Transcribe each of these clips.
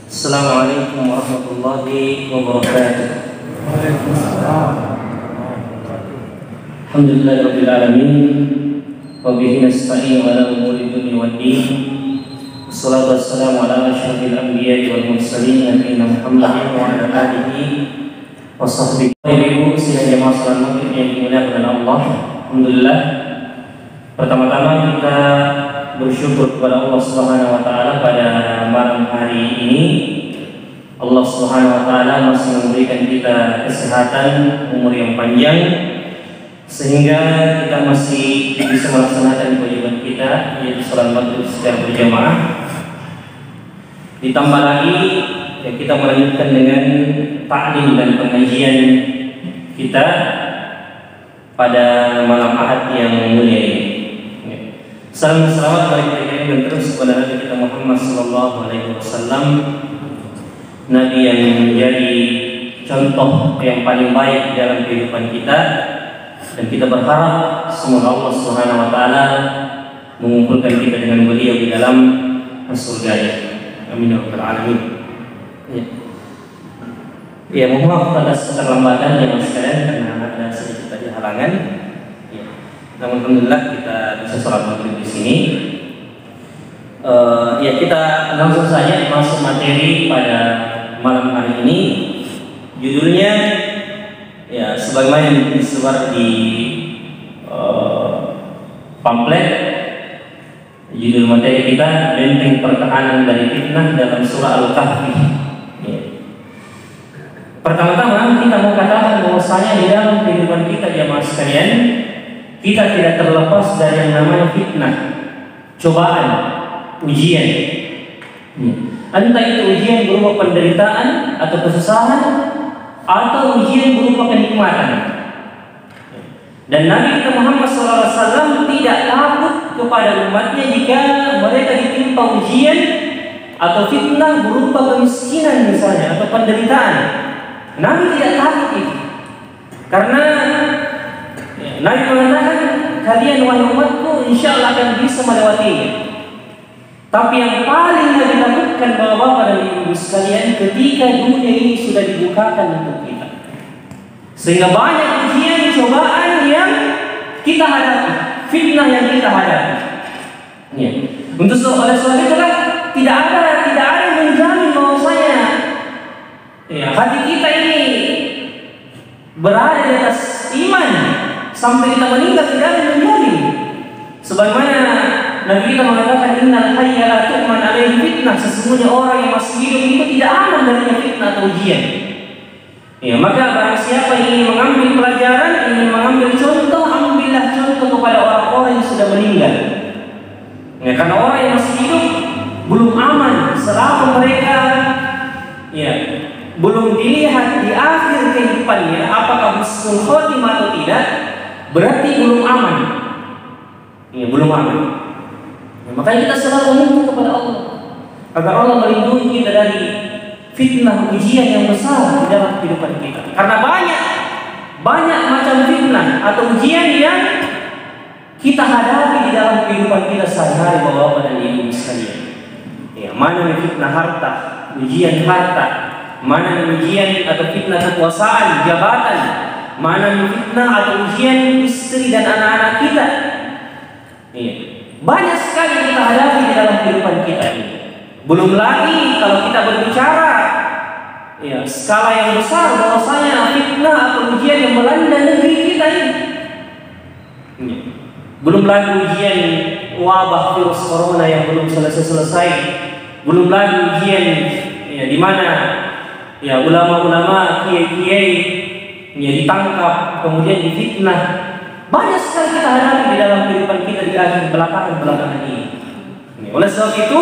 Assalamualaikum warahmatullahi wabarakatuh. Waalaikumsalam. Alhamdulillahirabbil alamin wa bihi nasta'inu ala umuri dunya waddin. Wassalatu wassalamu ala asyrofil anbiya'i wal mursalin nabiyina Muhammadin wa ala alihi wa sahbihi. Ibu sidang jamaah salat maghrib yang dimuliakan oleh Allah. Alhamdulillah. Pertama-tama kita bersyukur kepada Allah Subhanahu wa taala pada malam hari ini. Allah Subhanahu wa taala masih memberikan kita kesehatan, umur yang panjang sehingga kita masih bisa melaksanakan kewajiban kita, yaitu salat maghrib secara berjamaah. Ditambah lagi ya, kita melanjutkan dengan taklim dan pengajian kita pada malam Ahad yang mulia ini. Salam selamat mari kita kirimkan terus kepada Nabi kita Muhammad sallallahu alaihi wasallam, Nabi yang menjadi contoh yang paling baik dalam kehidupan kita, dan kita berharap semoga Allah Subhanahu wa taala mengumpulkan kita dengan beliau di dalam surga-Nya. Amin ya rabbal alamin. Ya, mohon maaf atas keterlambatan yang sekalian karena ada sedikit tadi halangan. Namun alhamdulillah kita bisa sholat maghrib di sini. Ya, kita langsung saja masuk materi pada malam hari ini. Judulnya ya sebagaimana yang disebar di pamflet. Judul materi kita benteng pertahanan dari fitnah dalam surah Al-Kahfi. Ya. Pertama-tama kita mau katakan bahwasanya di dalam kehidupan kita jamaah sekalian, kita tidak terlepas dari yang namanya fitnah, cobaan, ujian. Entah itu ujian berupa penderitaan atau kesusahan, atau ujian berupa kenikmatan. Dan Nabi kita Muhammad SAW tidak takut kepada umatnya jika mereka ditimpa ujian atau fitnah berupa kemiskinan misalnya atau penderitaan. Nabi tidak takut itu, karena Nabi mengatakan, kalian wahai umatku insya Allah akan bisa melewatinya. Tapi yang paling Nabi takutkan bapak-bapak dan ibu sekalian ketika dunia ini sudah dibukakan untuk kita, sehingga banyak ujian, cobaan yang kita hadapi, fitnah yang kita hadapi. Ya. Untuk oleh sebab itulah tidak ada yang menjamin bahwasanya ya, hati kita ini berada di atas iman sampai kita meninggal, tidak ada yang menjamin. Sebagaimana Nabi kita mengatakan, innal hayya la tu'man alaihi fitnah, sesungguhnya orang yang masih hidup itu tidak aman dari fitnah atau ujian. Ya, maka barang siapa yang ingin mengambil pelajaran, ingin mengambil contoh, ambillah contoh kepada orang-orang yang sudah meninggal. Ya, karena orang yang masih hidup belum aman selama mereka ya belum dilihat di akhir kehidupannya apakah husnul khotimah atau tidak, berarti belum aman. Ya, belum aman. Ya, makanya kita selalu meminta kepada Allah agar Allah melindungi kita dari fitnah ujian yang besar di dalam kehidupan kita. Karena banyak macam fitnah atau ujian yang kita hadapi di dalam kehidupan kita sehari-hari, bapak-bapak dan ibu sekalian. Ya, mana fitnah harta, ujian harta, mana ujian atau fitnah kekuasaan, jabatan, mana fitnah atau ujian istri dan anak-anak kita. Iya. Banyak sekali kita hadapi di dalam kehidupan kita ini. Belum lagi kalau kita berbicara ya, skala yang besar bahwasanya fitnah atau ujian yang melanda negeri kita ini. Iya. Belum lagi ujian wabah virus corona yang belum selesai. Belum lagi ujian ya, di mana ya ulama-ulama, kiai-kiai ya ditangkap kemudian difitnah. Banyak sekali kita hadapi di dalam kehidupan kita di akhir belakangan ini. Oleh sebab itu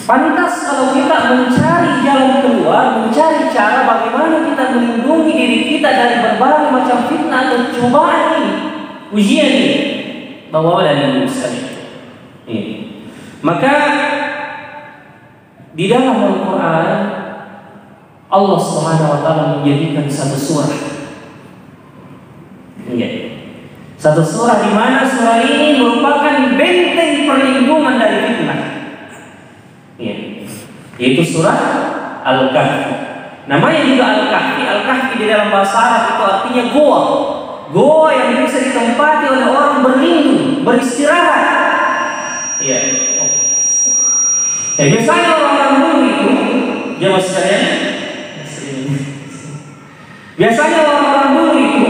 pantas kalau kita mencari jalan keluar, mencari cara bagaimana kita melindungi diri kita dari berbagai macam fitnah atau cobaan ini, ujian ini, bapak dan ibu sekalian. Maka di dalam Al-Quran Allah Subhanahu wa taala menjadikan satu surah. Ya. Satu surah di mana surah ini merupakan benteng perlindungan dari fitnah. Ya. yaitu surah Al-Kahfi. Namanya juga Al-Kahfi. Al-Kahfi di dalam bahasa Arab itu artinya goa. Goa yang bisa ditempati oleh orang berlindung, beristirahat. Iya. Biasanya orang-orang dulu itu, jamaah sekalian, biasanya orang-orang dulu itu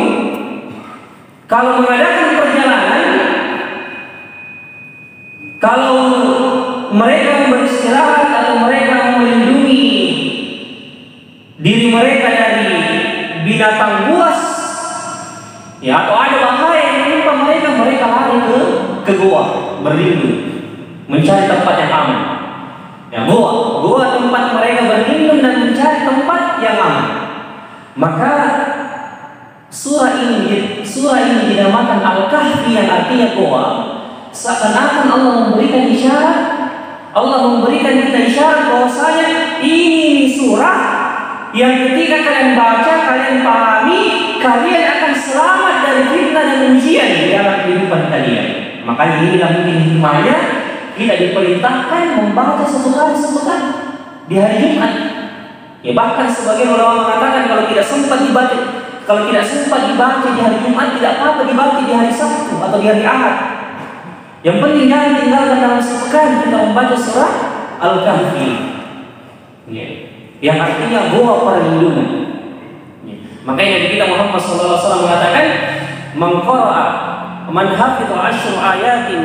kalau mengadakan perjalanan, kalau mereka beristirahat atau mereka melindungi diri mereka dari binatang buas, ya, atau ada bahaya yang menimpa mereka, mereka lari ke goa, berlindung, mencari tempat yang aman. Ya, goa tempat mereka berlindung dan mencari tempat yang aman. Maka surah ini dinamakan Al-Kahfi yang artinya goa. Seakan-akan Allah memberikan isyarat, Allah memberikan kita isyarat bahwasanya ini surah yang ketika kalian baca, kalian pahami, kalian akan selamat dari fitnah dan ujian di dalam kehidupan kalian. Makanya inilah mungkin hikmahnya kita diperintahkan membaca satu kali di hari Jumat. Ya, bahkan sebagian ulama mengatakan kalau tidak sempat dibaca di hari Jumat, tidak apa-apa dibaca di hari Sabtu atau di hari Ahad. Yang penting jangan tinggalkan dalam sepekan kita membaca surah Al-Kahfi. Ya. Yang artinya goa perlindungan. Ya. Makanya Nabi kita Muhammad SAW mengatakan, man hafidha 10 ayatin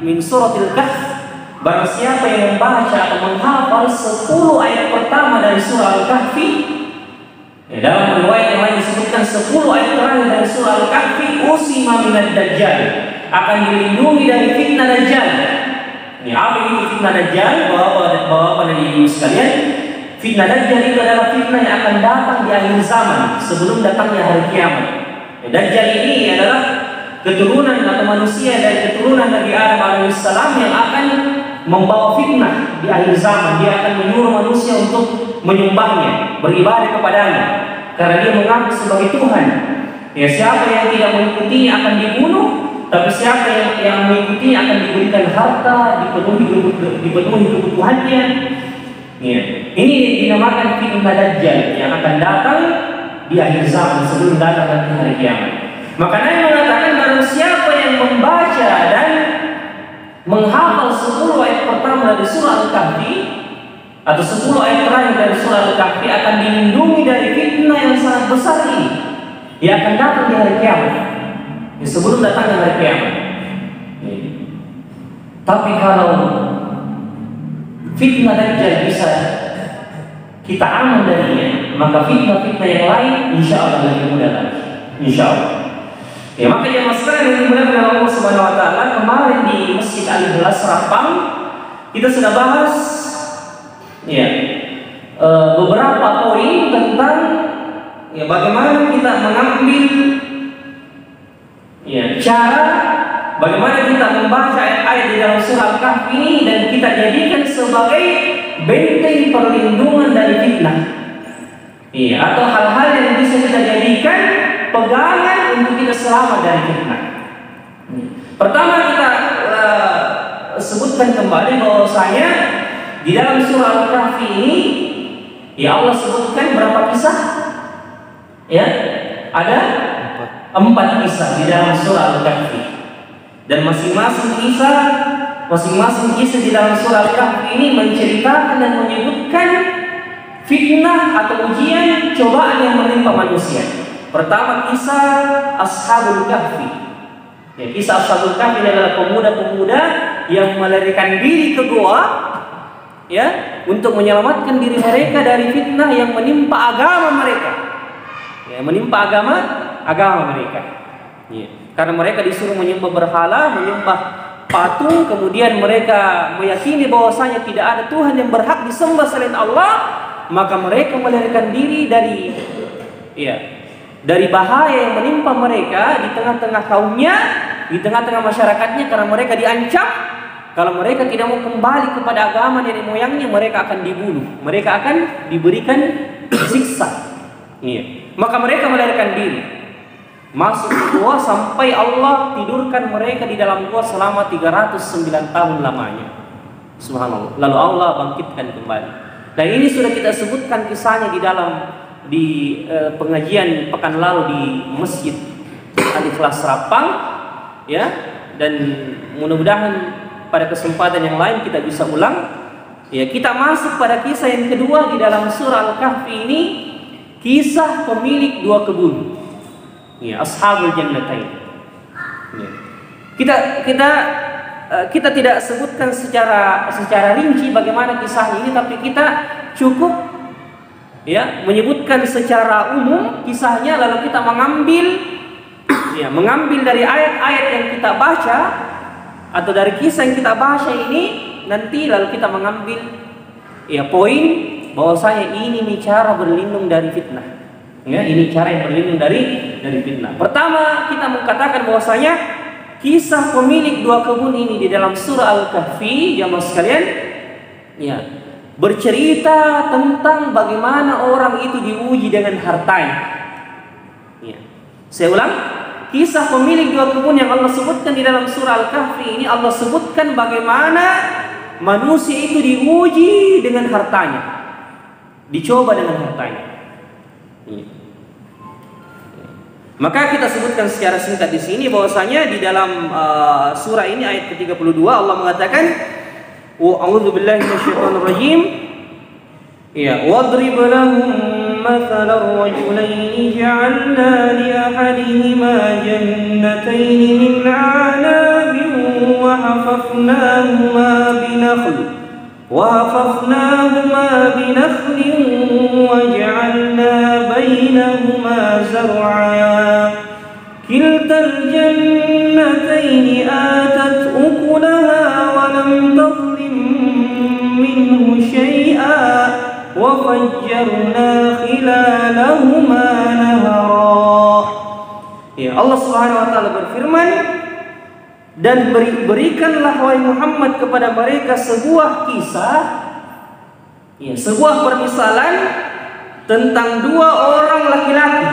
min suratil Kahf, barang siapa yang membaca atau menghafal 10 ayat pertama dari surah Al-Kahfi, ya, dalam riwayat yang lain disebutkan 10 ayat terakhir dari surah Al-Kahfi, usima minad dajjal, akan dilindungi dari fitnah dajjal. Ini apa itu fitnah dajjal? Bapak dan ibu sekalian, fitnah dajjal itu adalah fitnah yang akan datang di akhir zaman sebelum datangnya hari kiamat. Ya, dajjal ini adalah keturunan atau manusia dari keturunan Nabi Adam alaihissalam yang akan membawa fitnah di akhir zaman. Dia akan menyuruh manusia untuk menyembahnya, beribadah kepadanya, karena dia mengaku sebagai Tuhan. Ya, siapa yang tidak mengikuti akan dibunuh, tapi siapa yang mengikuti akan diberikan harta, dipenuhi kebutuhannya. Ya. Ini dinamakan fitnah dajjal yang akan datang di akhir zaman sebelum datang nanti hari kiamat. Maka Nabi mengatakan barang siapa yang membaca dan menghafal 10 ayat pertama dari surah Al-Kahfi atau 10 ayat terakhir dari surah Al-Kahfi akan dilindungi dari fitnah yang sangat besar ini. Dia akan datang di hari kiamat. Sebelum datangnya hari kiamat. Tapi kalau fitnah dajjal bisa kita aman darinya, maka fitnah-fitnah yang lain insya Allah lebih mudah lagi. Insya Allah. Ya, maka jemaah sekalian yang dimuliakan oleh Allah Subhanahu wa taala, kemarin di Masjid Al-Ikhlas Rapang kita sudah bahas ya beberapa poin tentang ya bagaimana kita mengambil ya cara bagaimana kita membaca ayat-ayat di dalam surah Al-Kahfi ini dan kita jadikan sebagai benteng perlindungan dari fitnah. Iya, atau hal-hal yang bisa kita jadikan pegangan untuk kita selamat dari fitnah. Pertama kita sebutkan kembali bahwasanya di dalam surah Al-Kahfi ini ya Allah sebutkan berapa kisah? Ya, ada 4 kisah di dalam surah Al-Kahfi. Dan masing-masing kisah di dalam surah Al-Kahfi ini menceritakan dan menyebutkan fitnah atau ujian cobaan yang menimpa manusia. Pertama kisah Ashabul Kahfi. Ya, kisah Ashabul Kahfi adalah pemuda-pemuda yang melarikan diri ke goa ya untuk menyelamatkan diri mereka dari fitnah yang menimpa agama mereka. Ya, menimpa agama mereka. Ya. Karena mereka disuruh menyembah berhala, menyembah patung, kemudian mereka meyakini bahwasanya tidak ada Tuhan yang berhak disembah selain Allah, maka mereka melarikan diri dari bahaya yang menimpa mereka di tengah-tengah kaumnya, di tengah-tengah masyarakatnya, karena mereka diancam kalau mereka tidak mau kembali kepada agama nenek moyangnya, mereka akan dibunuh, mereka akan diberikan siksa. Iya. Maka mereka melarikan diri masuk ke gua sampai Allah tidurkan mereka di dalam gua selama 309 tahun lamanya. Subhanallah. Lalu Allah bangkitkan kembali. Dan ini sudah kita sebutkan kisahnya di pengajian pekan lalu di Masjid Al-Ikhlas Serapang, ya. Dan mudah-mudahan pada kesempatan yang lain kita bisa ulang. Ya, kita masuk pada kisah yang kedua di dalam surah Al-Kahfi ini, kisah pemilik dua kebun. Ya, Ashabul Jannatain. Ya. Kita tidak sebutkan secara rinci bagaimana kisah ini, tapi kita cukup ya menyebutkan secara umum kisahnya, lalu kita mengambil dari ayat-ayat yang kita baca atau dari kisah yang kita baca ini. Nanti lalu kita mengambil ya poin bahwasanya ini nih cara berlindung dari fitnah. Ya, ini cara yang berlindung dari fitnah. Pertama, kita mengatakan bahwasanya kisah pemilik dua kebun ini di dalam surah Al-Kahfi, jamaah sekalian, ya, bercerita tentang bagaimana orang itu diuji dengan hartanya. Ya. Saya ulang, kisah pemilik dua kebun yang Allah sebutkan di dalam surah Al-Kahfi ini, Allah sebutkan bagaimana manusia itu diuji dengan hartanya, dicoba dengan hartanya. Maka kita sebutkan secara singkat di sini bahwasanya di dalam surah ini ayat ke-32 Allah mengatakan, "A'udzubillahi minasyaitonir rajim." Ya, "Wadrib lahum mathalan rajulaini ja'alna li ahadihima jannatayn min 'anabin wa hafafnahuma بنخل وجعلنا بينهما زرعا كلتا الجنتين آتت أكلها ولم تظلم منه شيئا وفجرنا خلالهما نهرا." Ya, Allah Subhanahu wa taala berfirman, dan berikanlah wahai Muhammad kepada mereka sebuah kisah, ya, sebuah permisalan tentang dua orang laki-laki,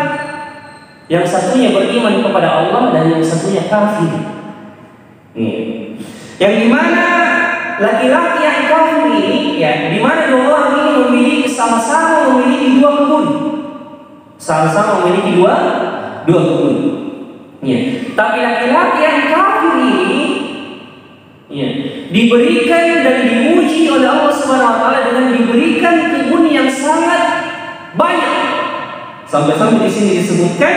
yang satunya beriman kepada Allah dan yang satunya kafir. Yang dimana laki-laki yang kafir ini, ya, dimana dua orang ini memiliki sama-sama memiliki dua kebun, sama-sama memiliki dua kebun. Ya. Tapi laki-laki yang kafir ini, ya, diberikan dan diuji oleh Allah Subhanahu wa taala dengan diberikan kebun yang sangat banyak. Sampai-sampai di sini disebutkan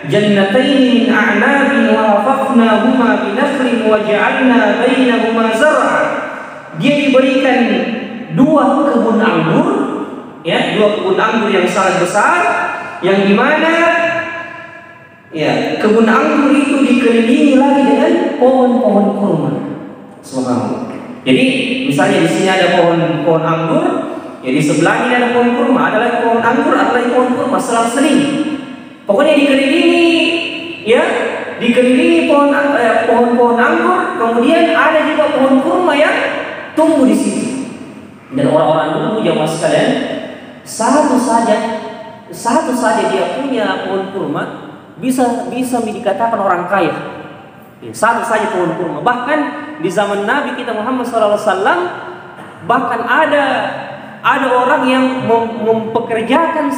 jannataini min a'nabin wa hafafnahuma binakhlin wa ja'alna bainahuma zar'a. Dia diberikan dua kebun anggur, ya, dua kebun anggur yang sangat besar, yang dimana ya, kebun anggur itu dikelilingi lagi dengan pohon-pohon kurma. Subhanallah. Jadi misalnya di sini ada pohon anggur, ya di sebelahnya ada pohon kurma, ada lagi pohon anggur, ada lagi pohon kurma, selang-seling. Pokoknya dikelilingi pohon-pohon anggur, kemudian ada juga pohon kurma yang tumbuh di situ. Dan orang-orang dulu jamaah sekalian, satu saja dia punya pohon kurma bisa dikatakan orang kaya. Ya, satu saja pohon kurma. Bahkan di zaman Nabi kita Muhammad SAW, bahkan ada orang yang mempekerjakan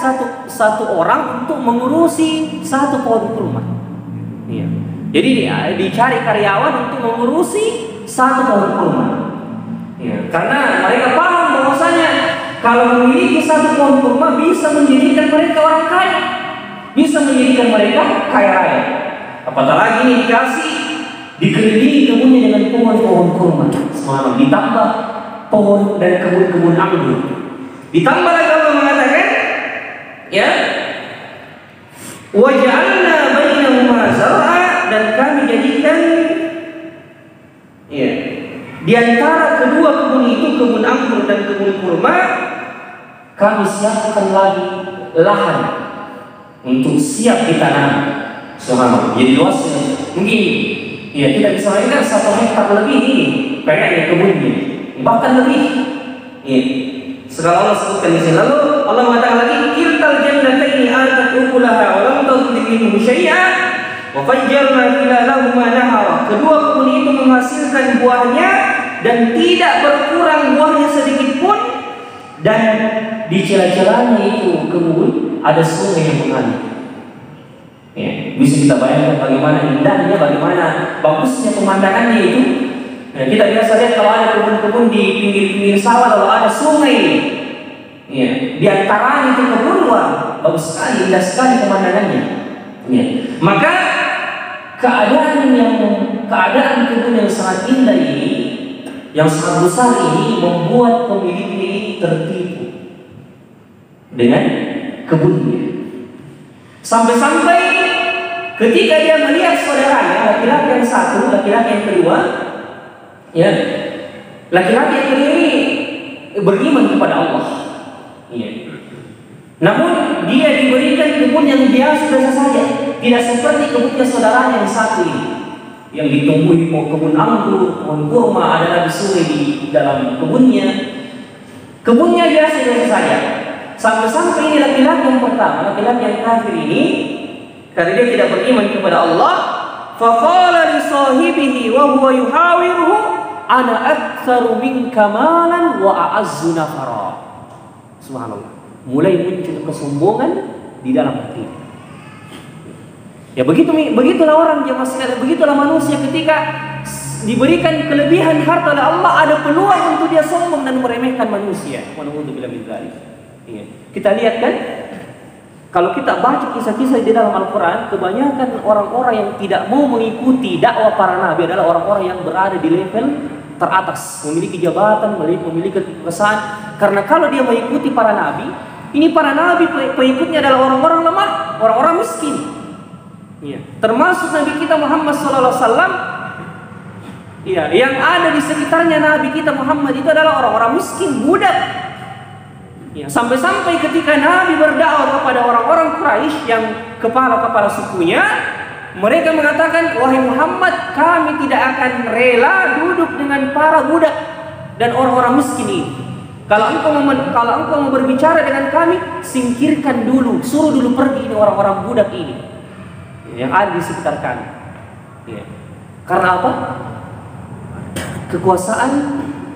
satu orang untuk mengurusi satu pohon kurma. Ya. Jadi dicari karyawan untuk mengurusi satu pohon kurma. Ya, karena mereka paham bahwasanya kalau memiliki satu pohon kurma bisa menjadikan mereka orang kaya, bisa menjadikan mereka kaya raya. Apatah lagi ini dikelilingi kebunnya dengan pohon-pohon kurma. Semalam ditambah pohon dan kebun-kebun anggur. Ditambah lagi Allah mengatakan, ya, wa ja'alna bainahuma zar'a, dan kami jadikan, ya, di antara kedua kebun itu, kebun anggur dan kebun kurma, kami siapkan lagi lahan untuk siap ditanam. Subhanallah. Jadi luasnya mungkin, ya, tidak bisa lagi kan 1 hektar lebih ini kayaknya kebunnya, bahkan lebih. Ya. Segala Allah sebutkan di sini. Lalu Allah mengatakan lagi, kiltal jannataini atat ukulaha wa lam tadlim minhu syai'a wa fajjarna khilalahuma nahara. Kedua kebun itu menghasilkan buahnya dan tidak berkurang buahnya sedikit pun, Dan di celah-celahnya itu kebun ada sungai yang mengalir. Ya, bisa kita bayangkan bagaimana indahnya, bagaimana bagusnya pemandangannya itu. Ya, kita biasa lihat kalau ada kebun-kebun di pinggir-pinggir sawah, kalau ada sungai, ya, di antaranya itu kebun, wah, bagus sekali, indah sekali pemandangannya. Ya. Maka keadaan kebun yang sangat indah ini, yang sangat besar ini, membuat pemiliknya ini tertipu dengan kebunnya. Sampai-sampai ketika dia melihat saudaranya, laki-laki yang satu, laki-laki yang kedua, ya, laki-laki yang kedua ini beriman kepada Allah. Ya. Namun dia diberikan kebun yang biasa saja, tidak seperti kebunnya saudaranya yang satu ini, yang ditumbuhi kebun anggur, pohon kurma, ada lagi sungai di dalam kebunnya. Kebunnya biasa saja. Sampai-sampai ini laki-laki yang pertama, laki-laki yang kafir ini, karena dia tidak beriman kepada Allah, faqala li sahibihi wa huwa yuhawiruhu ana aktsaru minka malan wa a'azzu nafara. Subhanallah. Mulai muncul kesombongan di dalam hati. Ya begitulah orang jemaah sekalian, begitulah manusia ketika diberikan kelebihan harta oleh Allah, ada peluang untuk dia sombong dan meremehkan manusia. Wallahu min dzalik. Ya. Kita lihat kan, kalau kita baca kisah-kisah di dalam Al-Quran, kebanyakan orang-orang yang tidak mau mengikuti dakwah para nabi adalah orang-orang yang berada di level teratas, memiliki jabatan, memiliki kekuasaan. Karena kalau dia mengikuti para nabi, ini para nabi pengikutnya adalah orang-orang lemah, orang-orang miskin. Ya. Termasuk Nabi kita Muhammad SAW. Ya, yang ada di sekitarnya Nabi kita Muhammad itu adalah orang-orang miskin, budak. Ya, sampai-sampai ketika Nabi berdakwah kepada orang-orang Quraisy yang kepala-kepala sukunya, mereka mengatakan, wahai Muhammad, kami tidak akan rela duduk dengan para budak dan orang-orang miskin ini. Kalau engkau mau berbicara dengan kami, singkirkan dulu, suruh dulu pergi ini orang-orang budak ini yang ada di sekitar kami. Ya. Karena apa? Kekuasaan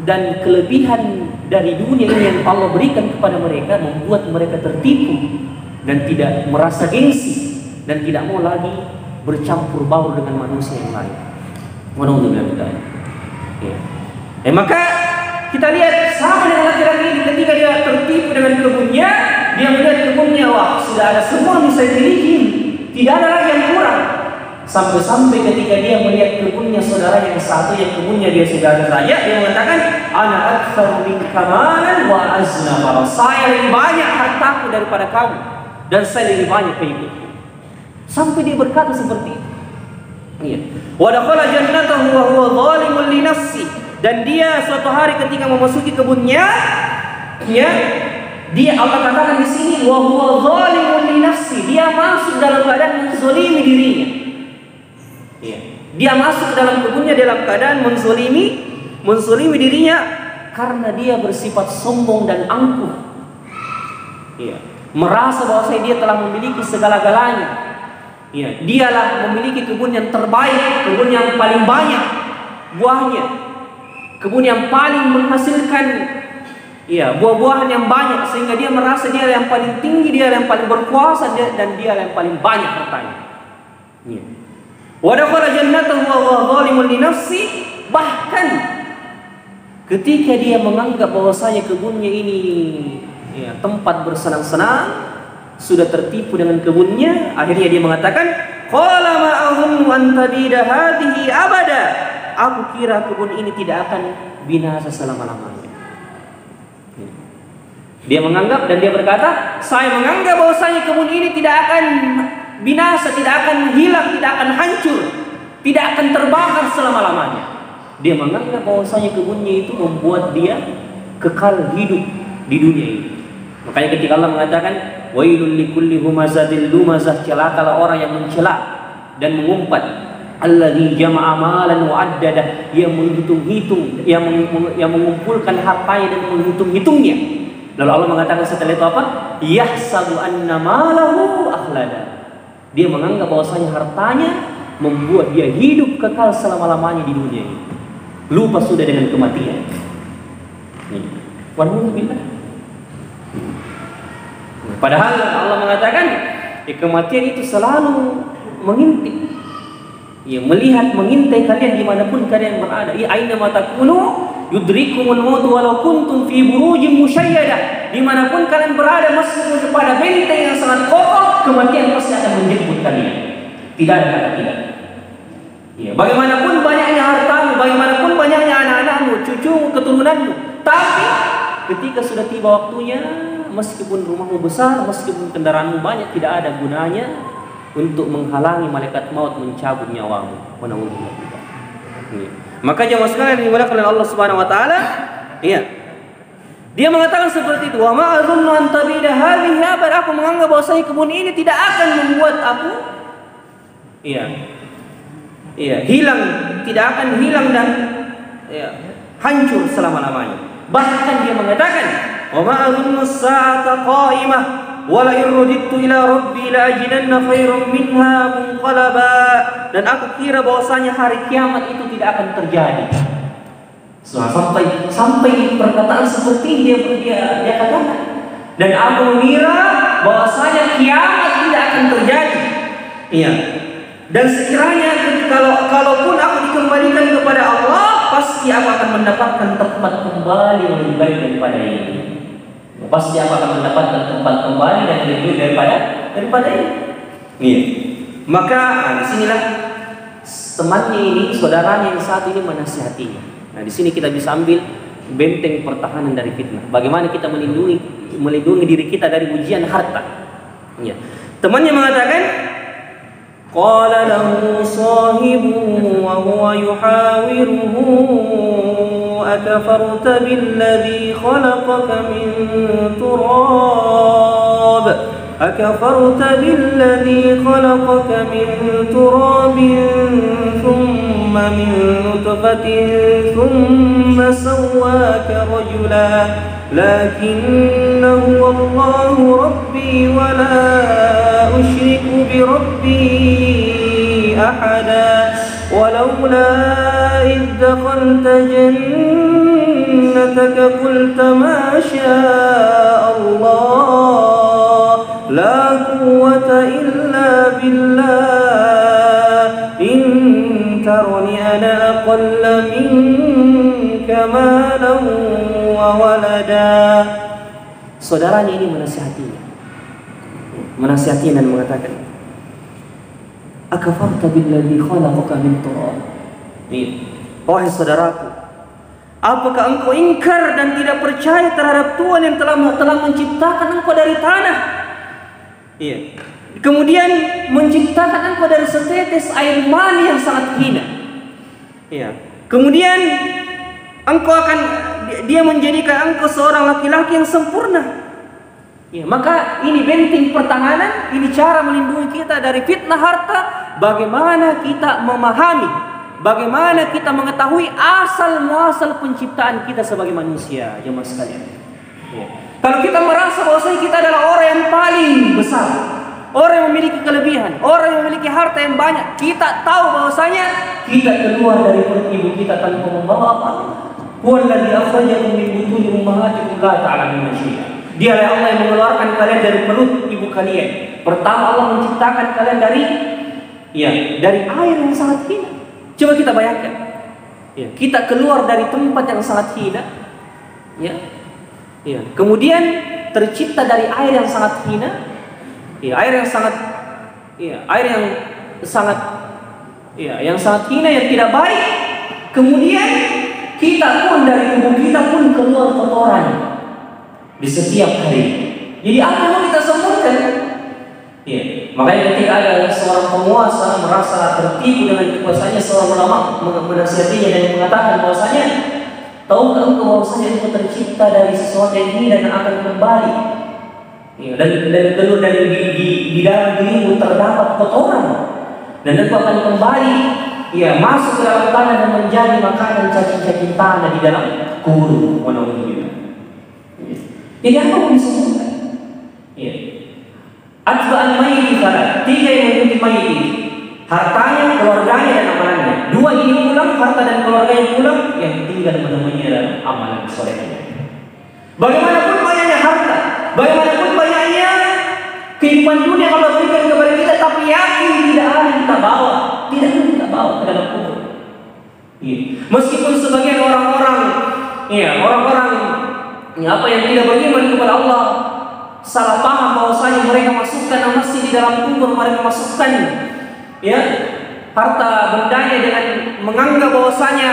dan kelebihan dari dunia ini yang Allah berikan kepada mereka membuat mereka tertipu dan tidak merasa gengsi dan tidak mau lagi bercampur baur dengan manusia yang lain. Ya. Maka kita lihat sama dengan laki-laki ini, ketika dia tertipu dengan kebunnya, dia melihat kebunnya, wah, sudah ada semua yang saya miliki, tidak ada lagi yang kurang. Sampai-sampai ketika dia melihat kebunnya saudara yang satu, yang kebunnya dia sudah raya, dia mengatakan, ana aktsaru minka malan wa a'azzu nafara. Saya lebih banyak hartaku daripada kamu dan saya lebih banyak pengikutku. Sampai dia berkata seperti itu. Iya. Wa dakhala jannatahu wa huwa zalimun li nafsi. Dan dia suatu hari ketika memasuki kebunnya, ya, dia Allah katakan di sini wa huwa zalimun li nafsi. Dia masuk dalam keadaan menzalimi dirinya. Ya. Dia masuk dalam kebunnya dalam keadaan menzalimi dirinya karena dia bersifat sombong dan angkuh. Ya. Merasa bahwa dia telah memiliki segala-galanya. Ya. Dialah memiliki kebun yang terbaik, kebun yang paling banyak buahnya, kebun yang paling menghasilkan, ya, buah-buahan yang banyak, sehingga dia merasa dia yang paling tinggi, dia yang paling berkuasa, dan dia yang paling banyak hartanya. Ya. Wa dakhala jannatahu wa huwa zalimun li nafsi. Bahkan ketika dia menganggap bahwasanya kebunnya ini, ya, tempat bersenang-senang, sudah tertipu dengan kebunnya, akhirnya dia mengatakan, qala ma azunnu an tabida hadhihi abada. Aku kira kebun ini tidak akan binasa selama-lamanya. Dia menganggap dan dia berkata, saya menganggap bahwasanya kebun ini tidak akan binasa, tidak akan hilang, tidak akan hancur, tidak akan terbakar selama-lamanya. Dia menganggap bahwasanya kebunnya itu membuat dia kekal hidup di dunia ini. Makanya ketika Allah mengatakan wailul likulli humazatil lumazah, celakalah orang yang mencela dan mengumpat, alladzi jama'a malan wa addada, yang menghitung-hitung, yang mengumpulkan hartanya dan menghitung-hitungnya. Lalu Allah mengatakan setelah itu apa? Yahsabu anna malahu akhlada. Dia menganggap bahwasanya hartanya membuat dia hidup kekal selama-lamanya di dunia ini. Lupa sudah dengan kematian. Wallahu billah. Padahal Allah mengatakan kematian itu selalu mengintip. Ya, melihat, mengintai kalian dimanapun kalian berada. Ya, aina matakunu yudrikumul maut walau kuntum fi burujin musyayyadah. Dimanapun kalian berada, meskipun kepada benteng yang sangat kokoh, kematian pasti akan menjemput kalian. Tidak ada kata tidak. Ya, bagaimanapun banyaknya hartamu, bagaimanapun banyaknya anak-anakmu, cucumu, keturunanmu, tapi ketika sudah tiba waktunya, meskipun rumahmu besar, meskipun kendaraanmu banyak, tidak ada gunanya untuk menghalangi malaikat maut mencabut nyawamu. Maka jemaah sekalian yang dimuliakan oleh Allah Subhanahu wa taala, iya. Dia mengatakan seperti itu, "Wa ma azunnu an tabida hadhihi abad." Aku menganggap bahwa kebun ini tidak akan membuat aku hilang, tidak akan hilang dan hancur selama-lamanya. Bahkan dia mengatakan, "Wa ma azunnu as-sa'ata qa'imah wa la in rudidtu ila rabbi la ajidanna khairan minha munqalaba." Dan aku kira bahwasanya hari kiamat itu tidak akan terjadi. Sampai perkataan seperti dia katakan. Dan aku mengira bahwasanya kiamat tidak akan terjadi. Iya. Dan sekiranya kalaupun aku dikembalikan kepada Allah, pasti aku akan mendapatkan tempat kembali yang lebih baik daripada ini. Pasti aku akan mendapatkan tempat kembali dan lebih daripada ini. Iya. Maka disinilah temannya ini, saudaranya yang saat ini menasihatinya. Nah, di sini kita bisa ambil benteng pertahanan dari fitnah. Bagaimana kita melindungi diri kita dari ujian harta. Ya. Temannya mengatakan, qala lahu sahibuhu wa huwa yuhawiruhu akafarta billadhi khalaqaka min turab akafarta billadhi khalaqaka min turabin thumma min nutfatin thumma sawwaka rajula lakinnahu Allahu rabbi wa la usyriku bi rabbi ahada ولولا إذ دخلت جنتك قلت ما شاء الله لا قوة إلا بالله إن ترني أنا أقل منك مالا وولدا. Saudaranya ini menasihatinya dan mengatakan, akafarta billadhi khalaqaka min turab. Wahai saudaraku, apakah engkau ingkar dan tidak percaya terhadap Tuhan yang telah menciptakan engkau dari tanah? Iya. Kemudian menciptakan engkau dari setetes air mani yang sangat hina. Iya. Kemudian dia menjadikan engkau seorang laki-laki yang sempurna. Ya, maka ini benteng pertahanan, ini cara melindungi kita dari fitnah harta. Bagaimana kita memahami, bagaimana kita mengetahui asal muasal penciptaan kita sebagai manusia, jemaah sekalian. Ya. Kalau kita merasa bahwa kita adalah orang yang paling besar, orang yang memiliki kelebihan, orang yang memiliki harta yang banyak, kita tahu bahwasanya kita keluar dari perut ibu kita tanpa membawa apa-apa. Huwallazi akhrajakum min butuni ummahatikum la ta'lamuna syai'an. Dialah Allah yang mengeluarkan kalian dari perut ibu kalian. Pertama Allah menciptakan kalian dari air yang sangat hina. Coba kita bayangkan. Ya, kita keluar dari tempat yang sangat hina. Ya. Ya. Kemudian tercipta dari air yang sangat hina. Ya, air yang sangat hina yang tidak baik. Kemudian kita pun dari tubuh kita pun keluar kotoran di setiap hari. Jadi apa yang mau kita sembuhkan? Ya, makanya ketika ada seorang penguasa merasa tertipu dengan kekuasaannya, seorang ulama menasihatinya dan mengatakan bahwasanya, tahukah engkau bahwasanya engkau tercipta dari sesuatu yang hina dan akan kembali. Ya, dan keluar dari di dalam dirimu terdapat kotoran dan engkau akan kembali masuk ke dalam tanah dan menjadi makanan cacing-cacing tanah di dalam kubur. Jadi apa yang disebutkan? Ya. Atba'al mayyit salat. 3 yang mengikuti mayit ini. Hartanya, keluarganya dan amalannya. 2 ini pulang, harta dan keluarga yang pulang, yang tinggal menemuinya adalah amalan solehnya. Bagaimanapun banyaknya harta, bagaimanapun banyaknya Kehidupan dunia Allah berikan kepada kita, tapi yakin tidak ada yang kita bawa, tidak ada yang kita bawa ke dalam kubur. Iya. Meskipun sebagian orang-orang, orang-orang yang tidak beriman kepada Allah salah paham bahwasanya mereka masukkan nafsi di dalam kubur, mereka masukkan harta bendanya dengan menganggap bahwasanya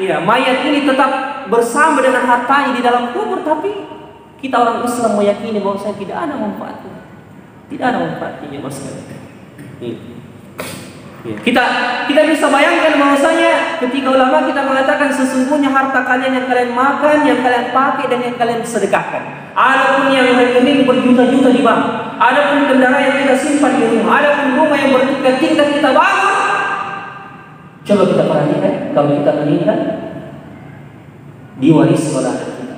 mayat ini tetap bersama dengan hartanya di dalam kubur, tapi kita orang Islam meyakini bahwasanya tidak ada manfaatnya. Tidak ada manfaatnya, Mas. Kita bisa bayangkan bahwasanya ketika ulama kita mengatakan sesungguhnya harta kalian yang kalian makan, yang kalian pakai dan yang kalian sedekahkan. Adapun yang rekening berjuta-juta di bank, adapun kendaraan yang kita simpan di rumah, adapun rumah yang bertingkat-tingkat kita bangun. Coba kita perhatikan, kalau kita meninggal diwarisi oleh anak kita.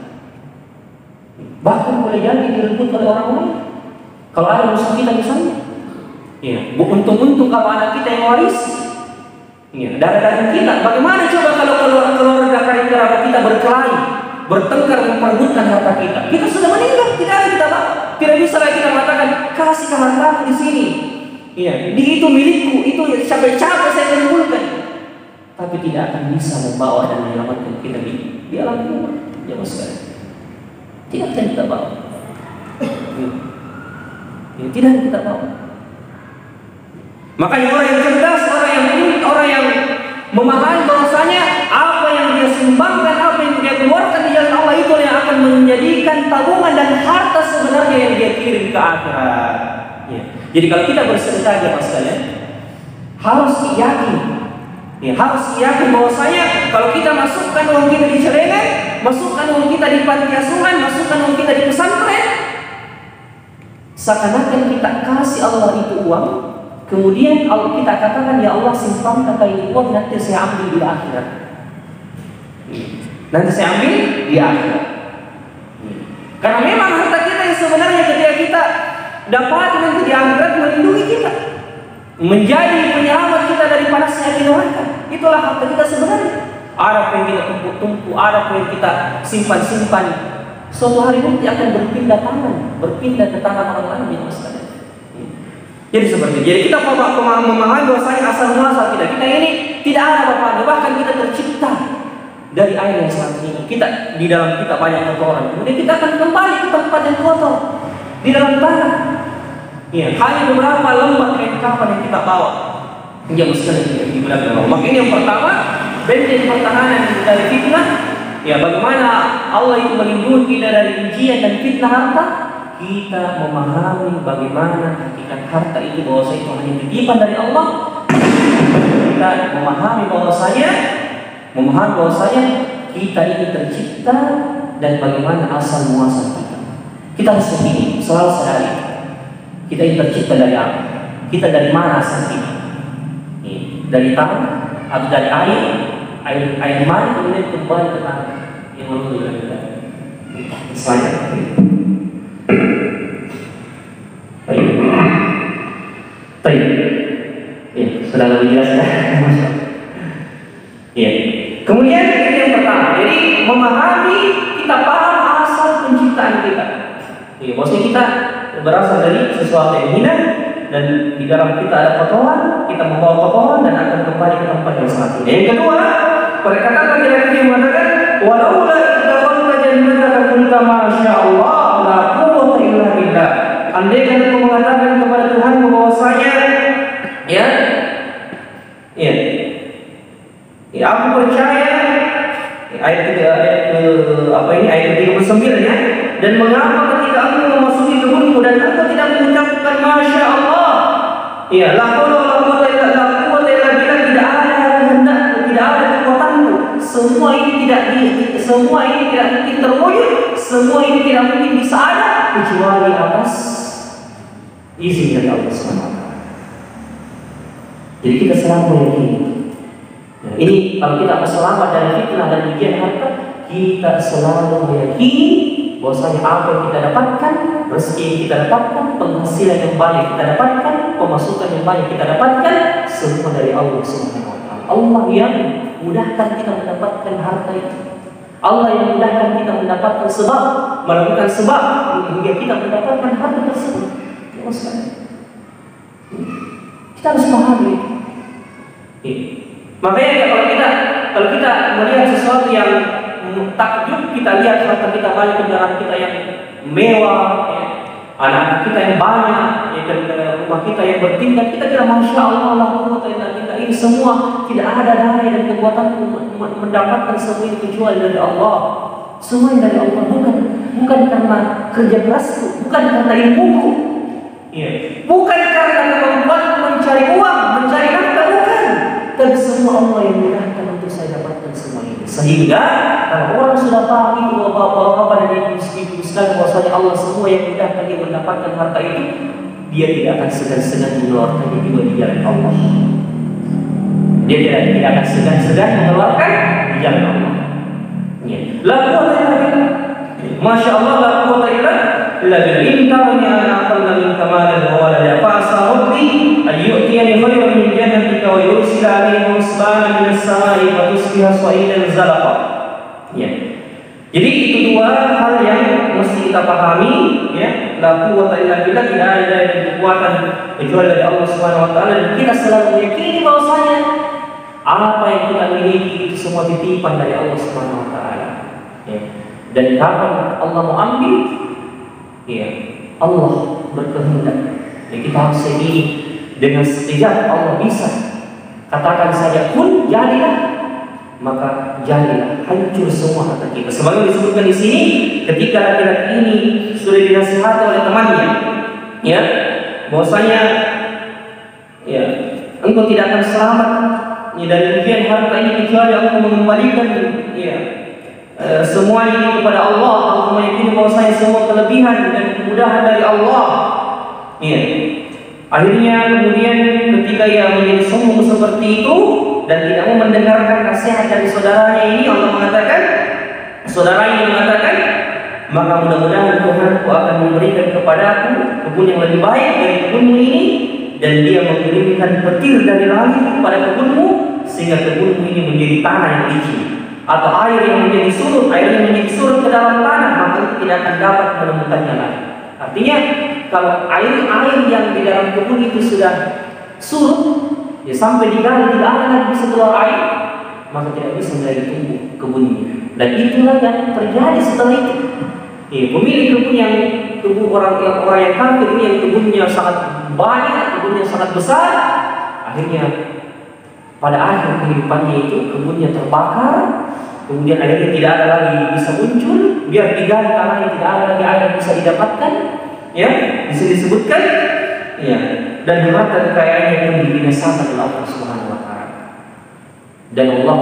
Bahkan boleh jadi direbut oleh orang lain. Kalau ada musuh kita misalnya, untung-untung kalau anak kita yang waris, darah-darah kita. Bagaimana coba kalau keluarga kerabat kita berkelahi, bertengkar memperebutkan harta kita? Kita sudah meninggal, tidak ada kita bawa. Tidak bisa lagi kita mengatakan kasih hartamu di sini. Di itu milikku, itu capek-capek saya kumpulkan. Tapi tidak akan bisa membawa dan menyelamatkan kita di alam kubur. Ya Mas, tidak akan kita bawa. Tidak akan kita bawa. Makanya orang yang cerdas, orang yang unik, orang yang memahami bahwasanya apa yang dia sumbangkan, apa yang dia keluarkan di jalan Allah itu yang akan menjadikan tabungan dan harta sebenarnya yang dia kirim ke akhirat. Jadi kalau kita bersedekah ya Mas sekalian, harus yakin bahwasanya kalau kita masukkan uang kita di celengan, masukkan uang kita di panti asuhan, masukkan uang kita di pesantren, seakan-akan kita kasih Allah itu uang. Kemudian kalau kita katakan ya Allah simpan kata ini uang, nanti saya ambil di akhirat. Nanti saya ambil di akhirat. Karena memang harta kita yang sebenarnya ketika kita dapat nanti di akhirat melindungi kita, menjadi penyelamat kita dari panasnya api neraka. Itulah harta kita sebenarnya. Ada yang kita tumpuk-tumpuk, ada yang kita simpan-simpan. Suatu hari nanti akan berpindah ke tangan orang lain yang Mas. Jadi seperti itu. Jadi kita memahami bahwasanya asal muasal kita ini tidak ada apa-apa, bahkan kita tercipta dari air yang sangat ini. Kita di dalam kita banyak kotoran. Kemudian kita akan kembali ke tempat yang kotor di dalam tanah. Hanya beberapa lembar kain kafan yang kita bawa. Yang mesti di belakang Allah. Maka ini yang pertama, benteng pertahanan dari fitnah. Bagaimana Allah itu melindungi kita dari ujian dan fitnah harta. Kita memahami bagaimana hakikat harta itu, bahwasanya itu hanya titipan dari Allah. Kita memahami bahwasanya kita ini tercipta dan bagaimana asal muasal kita. Kita harus begini, selalu sadari. Kita ini tercipta dari apa? Kita dari mana asal kita? Dari tanah atau dari air mani kemudian kembali ke tanah yang lalu dari kita. Selanjutnya. Sudah lebih jelas ya. Kemudian itu yang pertama. Jadi memahami, kita paham asal penciptaan kita. Maksudnya kita berasal dari sesuatu yang hina dan di dalam kita ada kotoran, kita membawa kotoran dan akan kembali ke tempat yang sangat hina. Yang kedua, perkataan laki-laki yang mengatakan walaula idza jannataka kunta masya Allah la quwwata illa billah. Andai kan aku mengatakan kepada Tuhan bahwasanya aku percaya ayat 39 dan mengapa ketika aku memasuki kebunmu dan aku tidak mengucapkan masya Allah la haula wala quwwata illa billah, tidak ada kehendakku, tidak ada kekuatanku, semua ini tidak mungkin terwujud, semua ini tidak mungkin bisa ada kecuali atas izin dari Allah SWT. Jadi kita selalu meyakini. Ini kalau kita selamat dari fitnah dan ujian harta, kita selalu meyakini bahwasanya apa yang kita dapatkan, rezeki yang kita dapatkan, penghasilan yang banyak kita dapatkan, pemasukan yang banyak kita dapatkan, semua dari Allah Subhanahu wa taala. Allah yang mudahkan kita mendapatkan harta itu. Allah yang mudahkan kita mendapatkan sebab, melakukan sebab hingga kita mendapatkan harta tersebut. Kita harus pahami itu. Makanya kalau kita melihat sesuatu yang takjub, kita lihat harta kita banyak, kendaraan kita yang mewah, ya, anak-anak kita yang banyak, ya, dan rumah kita yang bertingkat, kita kira masya Allah, kita ini semua tidak ada daya dan kekuatan mendapatkan semua ini kecuali dari Allah. Semua yang dari Allah, bukan karena kerja kerasku, bukan karena ilmuku, ya, bukan karena kemampuanku mencari uang, mencari nafkah, bukan. Tapi semua Allah yang mudahkan untuk saya dapatkan semua ini. Sehingga kalau orang sudah paham itu, bapak-bapak dan ibu sekalian, bahwasanya Allah semua yang mudahkan dia mendapatkan harta itu, dia tidak akan segan-segan mengeluarkannya juga di jalan Allah. Dia tidak akan segan-segan mengeluarkan di jalan Allah. La quwwata illa billah. Masya Allah, la quwwata illa billah. In tarani ana aqalla minka malan wa walada fa asa rabbi an yu'tiyani khayran min jannatika wa yursila alayhi husbanan min as-sama'i fa tusbiha sa'idan zalaqa. Ya. Jadi itu dua hal yang mesti kita pahami, ya. La quwwata illa billah, tidak ada kekuatan kecuali dari Allah Subhanahu wa taala, dan kita selalu meyakini bahwasanya apa yang kita miliki itu semua titipan dari Allah Subhanahu wa taala. Ya. Dan kapan Allah mau ambil, ya, Allah berkehendak. Ya, kita harus ini dengan sekejap Allah bisa katakan saja kun, jadilah, maka jadilah, hancur semua harta kita. Sebagaimana disebutkan di sini, ketika laki-laki ini sudah dinasihati oleh temannya, ya, bahwasanya, ya, engkau tidak akan selamat, ya, dari ujian harta ini kecuali aku mengembalikan, ya, semua ini kepada Allah. Aku meyakini bahwasanya semua kelebihan dan kemudahan dari Allah. Ya. Akhirnya kemudian ketika ia menjadi sombong seperti itu dan tidak mau mendengarkan nasihat dari saudaranya ini, Allah mengatakan, saudara ini mengatakan, maka mudah-mudahan Tuhanku akan memberikan kepadaku kebun yang lebih baik dari kebunmu ini, dan dia mengirimkan petir dari langit kepada kebunmu sehingga kebunmu ini menjadi tanah yang licin, atau air yang menjadi surut, ke dalam tanah, maka itu tidak akan dapat menemukannya lagi. Artinya kalau air yang di dalam kebun itu sudah surut, ya, sampai digali tidak ada lagi bisa keluar air, maka tidak bisa lagi tumbuh kebunnya. Dan itulah yang terjadi setelah itu. Ya, pemilik kebun orang yang kafir ini, yang kebunnya sangat banyak, kebunnya sangat besar, akhirnya pada akhir kehidupannya itu kebunnya terbakar. Kemudian akhirnya tidak ada lagi bisa muncul, biar digali tanahnya tidak ada lagi air yang bisa didapatkan, ya, bisa disebutkan, ya, dan harta kekayaannya pun dibinasakan oleh Allah Subhanahu wa taala. Dan Allah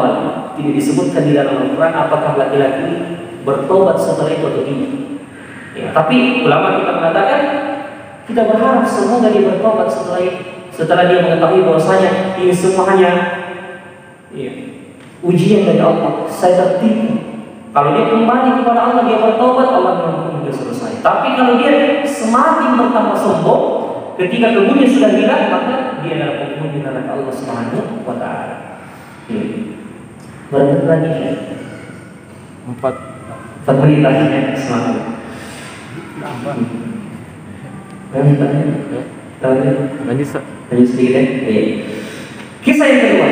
tidak disebutkan di dalam Al-Quran apakah laki-laki bertobat setelah itu atau tidak. Ya, tapi ulama kita mengatakan kita berharap semoga dia bertobat setelah itu, setelah dia mengetahui bahwasanya ini semua hanya, ya, ujian dari Allah. Saya tertipu. Kalau dia kembali kepada Allah, dia bertobat, Allah mengampuni, dia selesai. Tapi kalau dia semakin bertambah sombong, ketika kebunnya sudah hilang, maka dia adalah penghuni neraka Allah Subhanahu wa taala. Berapa lagi ya? 4 menit lagi ya, semangat. Lanjut sedikit ya. Kisah yang kedua,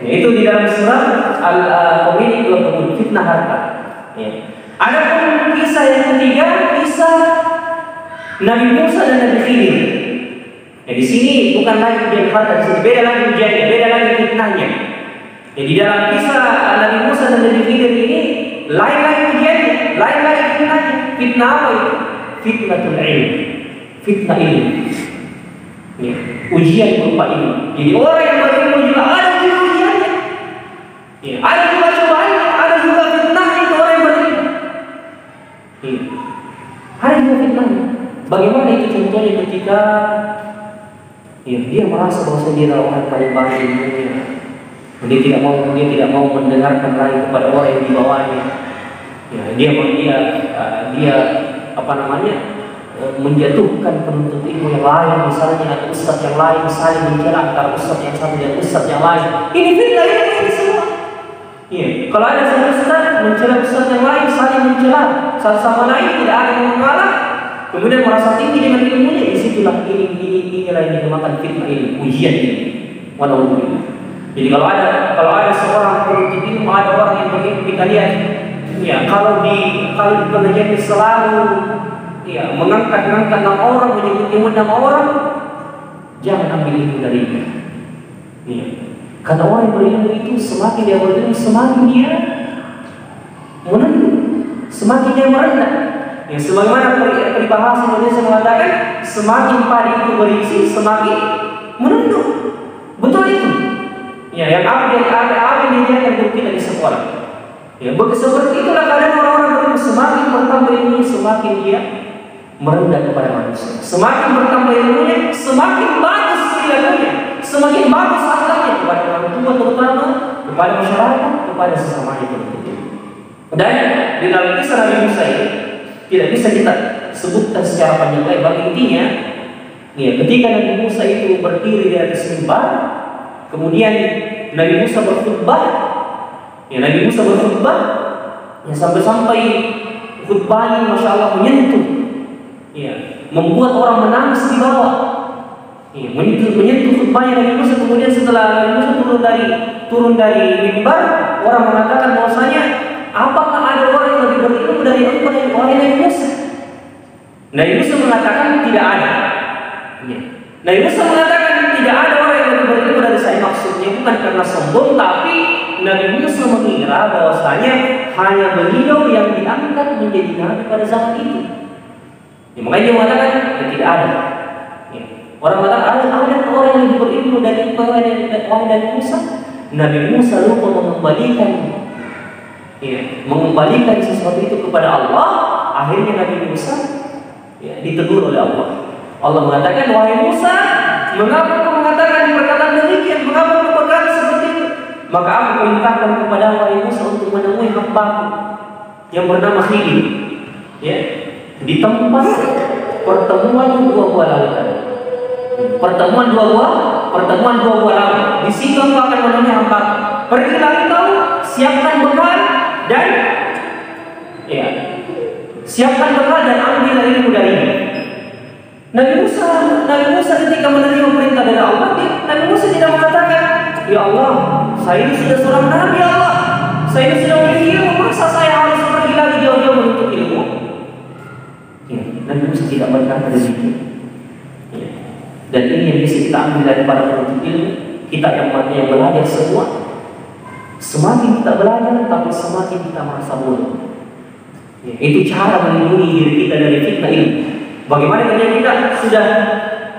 yaitu di dalam surah Al-Pemilik dua kebun, fitnah harta. Ya. Adapun kisah yang ketiga, kisah Nabi Musa dan Nabi Khidir. Ya, di sini bukan lagi ujian harta, di sini beda lagi ujiannya, beda lagi fitnahnya. Ya, di dalam kisah Nabi Musa dan Nabi Khidir ini lain lagi ujiannya, lain lagi fitnahnya. Fitnah apa itu? Fitnatul ilm, fitnah ilmu. Ya, ujian berupa ilmu. Jadi orang yang berilmu juga ada juga ujiannya. Ya, ada juga cobaannya, ada juga fitnahnya itu orang yang berilmu. Ya, ada juga fitnahnya. Bagaimana itu contohnya ketika, ya, dia merasa bahwa dia adalah orang paling baik di dunia. Dia tidak mau mendengarkan lagi kepada orang yang di bawahnya. Ya, dia menjatuhkan penuntut ilmu yang lain, misalnya atau ustaz yang lain saling mencela antara ustaz yang satu dan ustaz yang lain. Ini fitnah ini semua. Iya. Kalau ada satu ustaz mencela ustaz yang lain, saling mencela satu sama lain, tidak ada yang mengalah, kemudian merasa tinggi dengan ilmunya, disitulah inilah yang dinamakan fitnah ini, ujian ini. Walaulah. Jadi kalau ada seorang penuntut ilmu, ada orang yang berilmu, kita lihat, ya kalau di pengajian selalu ya mengangkat nama orang, menyebut nama orang, jangan ambil ilmu darinya. Ya. Karena orang yang berilmu itu semakin dia berilmu, semakin dia menunduk, semakin dia merendah. Ya, sebagaimana peribahasa Indonesia mengatakan, semakin padi itu berisi, semakin menunduk. Betul itu. Ya, yang apa yang diajarkan guru kita di sekolah. Ya, seperti itulah keadaan orang-orang berilmu, semakin bertambah ilmunya, semakin dia merendah kepada manusia. Semakin bertambah ilmunya, semakin bagus perilakunya, semakin bagus akhlaknya kepada orang tua terutama, kepada masyarakat, kepada sesamanya begitu. Dan di dalam kisah Nabi Musa ini tidak bisa kita sebutkan secara panjang lebar. Intinya, ya, ketika Nabi Musa itu berdiri di atas mimbar, kemudian Nabi Musa berkhutbah, ya sampai-sampai khutbahnya Masya Allah menyentuh, ya, membuat orang menangis di bawah, ya, menyentuh khutbahnya Nabi Musa. Kemudian setelah Nabi Musa turun dari mimbar, orang mengatakan bahwasanya, apakah ada orang yang lebih berilmu dari engkau dan Nabi Musa? Nabi Musa mengatakan tidak ada. Ya. Nabi Musa mengatakan tidak ada orang yang lebih berilmu dari saya. Maksudnya bukan karena sombong, tapi Nabi Musa mengira bahwasanya hanya beliau yang diangkat menjadi nabi pada zaman itu. Ya, makanya dia mengatakan tidak ada. Ya. Orang mengatakan ada orang yang lebih berilmu dari Nabi Musa. Nabi Musa lupa mengembalikan sesuatu itu kepada Allah. Akhirnya Nabi Musa ditegur oleh Allah. Allah mengatakan, wahai Musa, mengapa kau mengatakan perkataan demikian? Mengapa kau berkata seperti itu? Maka aku perintahkan kepada wahai Musa untuk menemui hambaku yang bernama Khidir, ya, di tempat pertemuan dua buah lautan. Pertemuan dua buah laut. Di situ aku akan menemui hambaku. Pergilah engkau, siapkan bekal dan ambil ilmu darinya. Nabi Musa ketika menerima perintah dari Allah, Nabi Musa tidak mengatakan, ya Allah, saya ini sudah seorang nabi, ya Allah, saya ini sudah memiliki ilmu, masa saya harus pergi lagi jauh-jauh menuntut ilmu? Ya, Nabi Musa tidak berkata demikian. Ya. Dan ini yang bisa kita ambil dari para penuntut ilmu, kita yang belajar semua. Semakin kita belajar, tapi semakin kita merasa bodoh. Ya, itu cara melindungi diri kita dari fitnah ilmu. Bagaimana ketika kita sudah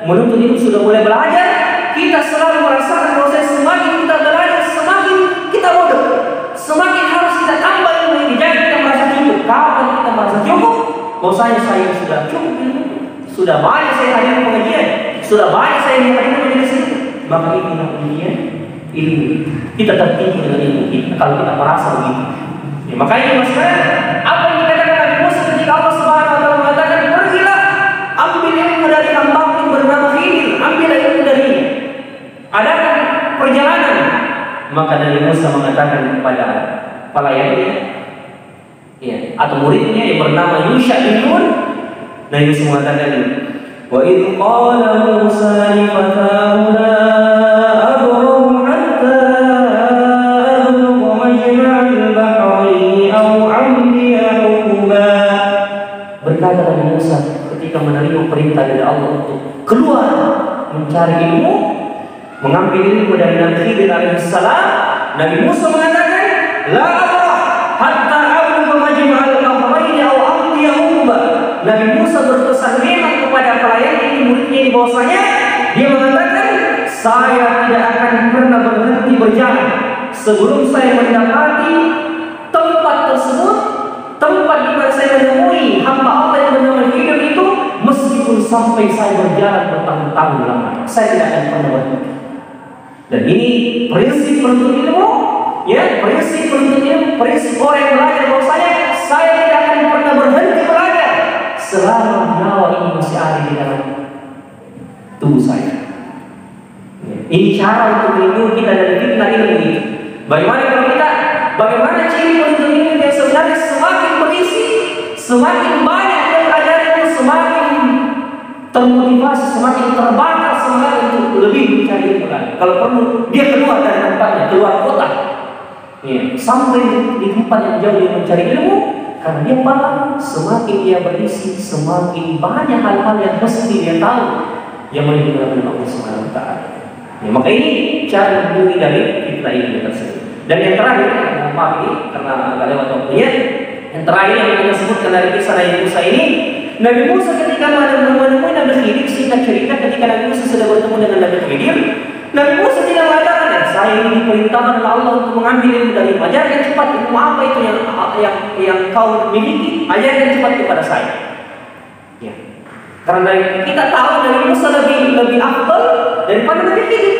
menuntut ilmu, sudah mulai belajar, kita selalu merasakan bahwa semakin kita belajar, semakin kita bodoh. Semakin harus kita tambah ilmu ini. Jangan kita merasa cukup. Kapan kita merasa cukup? Bahwa saya sudah cukup ilmu, sudah banyak saya hadir pengajian, sudah banyak saya hadir majelis itu. Maka inilah ujian ilmu. Kita tertipu dengan ilmu kita kalau kita merasa begitu. Ya, makanya maksudnya apa yang dikatakan Nabi Musa ketika Allah Subhanahu wa taala mengatakan, pergilah ambil ilmu dari hambaku yang bernama Khidir, ambil ilmu darinya. Adakan perjalanan. Maka Nabi Musa mengatakan kepada pelayannya, ya, atau muridnya yang bernama Yusha bin Nun, Nabi Musa mengatakan, wa idh qala Musa li fatahu la abrahu hatta ablugha majma'al bahraini aw amdiya huquba. Berkata Nabi Musa ketika menerima perintah dari Allah untuk keluar mencari ilmu, mengambil ilmu dari Nabi Khidir alaihissalam, Nabi Musa mengatakan, la abrah hatta ablugha majma'al bahraini aw amdiya huquba. Nabi Musa berpesan memang kepada pelayan ini, muridnya ini, bahwasanya dia mengatakan, saya tidak akan pernah berhenti berjalan sebelum saya mendapati tempat tersebut, tempat di mana saya menemui hamba Allah yang bernama Khidir itu, meskipun sampai saya berjalan bertahun-tahun lama, saya tidak akan pernah berhenti. Dan ini prinsip penuntut ilmu, ya, prinsip penuntut ilmu, prinsip orang yang belajar, bahwasanya saya tidak akan pernah berhenti belajar selama nyawa ini masih ada di dalam tubuh saya. Ini cara untuk melindungi kita dari fitnah ilmu ini. Bagaimana ciri penuntut ilmu yang sebenarnya semakin berisi, semakin banyak yang belajar ilmu, semakin termotivasi, semakin terbakar semangat untuk lebih mencari ilmu lagi. Kalau perlu dia keluar dari tempatnya, keluar kota, sampai di tempat yang jauh dia mencari ilmu, karena dia paham semakin dia berisi, semakin banyak hal-hal yang mesti dia tahu yang menunjukkan Allah Subhanahu Wa Taala. Maka ini cara melindungi dari fitnah ilmu tersebut. Dan yang terakhir, maaf ini karena agak lewat waktunya. Yang terakhir yang kita sebutkan dari kisah Nabi Musa ini, Nabi Musa ketika menemui Nabi Khidir, singkat cerita ketika Nabi Musa sudah bertemu dengan Nabi Khidir, Nabi Musa tidak mengatakan, saya ini diperintahkan oleh Allah untuk mengambil ilmu dari ajarkan cepat ilmu apa itu yang kau miliki, ajarkan cepat kepada saya. Ya. Karena kita tahu Nabi Musa lebih afdal daripada Nabi Khidir.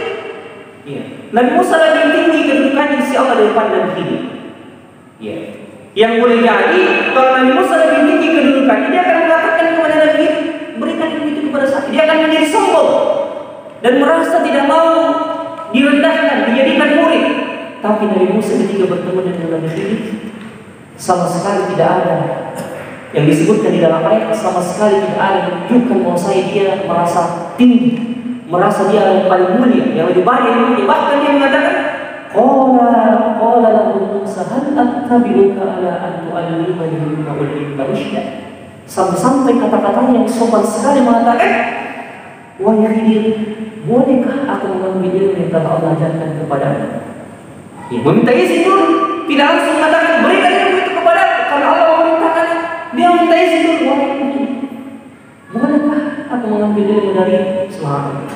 Ya. Nabi Musa lebih tinggi kedudukannya di sisi Allah daripada Nabi Khidir. Ya. Yang boleh jadi kalau Nabi Musa lebih tinggi kedudukannya, dia akan mengatakan kepada Nabi Khidir, berikan ilmu itu kepada saya. Dia akan menjadi sombong dan merasa tidak mau direndahkan, dijadikan murid. Tapi Nabi Musa ketika bertemu dengan Nabi Khidir, sama sekali tidak ada yang disebutkan di dalam ayat, sama sekali tidak ada yang menunjukkan bahwa dia merasa tinggi, merasa dia yang paling mulia, yang lebih baik ilmunya. Bahkan dia mengatakan, Qala lahu Musa hal attabi'uka ala an tu'allimani mimma 'ullimta rusyda. Sampai kata-katanya yang sopan sekali mengatakan, wahai Khidir, bolehkah aku mengambil ilmu yang telah Allah ajarkan kepadamu? Ya, meminta izin dulu, tidak langsung mengatakan berikan ilmu itu kepada aku, karena Allah memerintahkan. Dia minta izin dulu, wahai Khidir, bolehkah aku mengambil ilmu dari Subhanahu.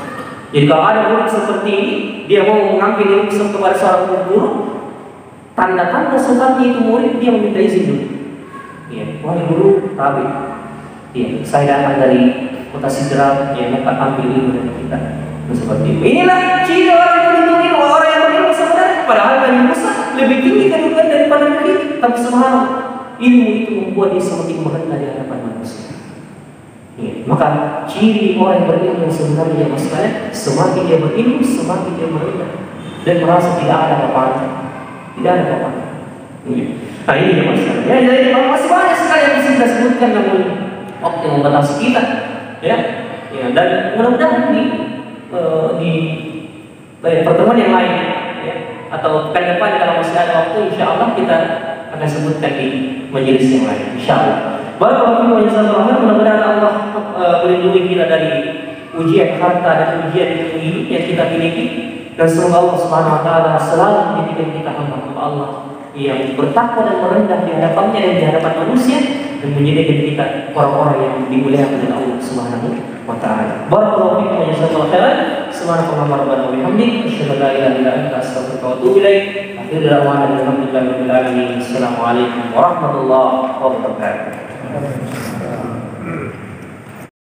Jadi kalau ada murid seperti ini, dia mau mengambil ilmu kepada seorang guru, tanda-tanda seperti itu murid dia meminta izin dulu. Ya, wahai guru, tabi. Ya, saya datang dari kota Sidrap, ya, maka ambil ilmu dari kita. Seperti itu. Inilah ciri orang yang melindungi orang yang berilmu sebenarnya. Padahal Nabi Musa lebih tinggi kedudukan daripada Nabi, tapi subhanallah, ilmu itu membuat dia semakin merendah di hadapan manusia. Ya, maka ciri orang yang berilmu yang sebenarnya semakin dia berilmu, semakin dia merendah dan merasa tidak ada apa-apa. Tidak ada apa-apa. Nah ini yang masalah. Ya, jadi masih banyak sekali yang bisa kita sebutkan, namun waktu yang membatasi kita. Ya, dan mudah-mudahan di pertemuan yang lain, ya, atau pekan depan kalau masih ada waktu, insya Allah kita akan sebutkan di majelis yang lain. Insya Allah. Barakallahu fiikum wa jazakumullah. Mudah-mudahan Allah melindungi kita dari ujian harta dan ujian ilmu yang kita miliki, dan semoga Allah Subhanahu Wa Taala selalu menjadikan kita hamba Allah yang bertakwa dan merendah di hadapannya dan di hadapan manusia, dan menjadikan kita orang-orang yang dimuliakan oleh Allah Subhanahu Wa Taala. Barakallahu fiikum wa jazakumullah khairan. Subhanakallahumma rabbana wa bihamdik, asyhadu an la ilaha illa anta, astaghfiruka wa atubu ilaik. Akhir da'wana alhamdulillahi rabbil alamin. Assalamualaikum warahmatullahi wabarakatuh.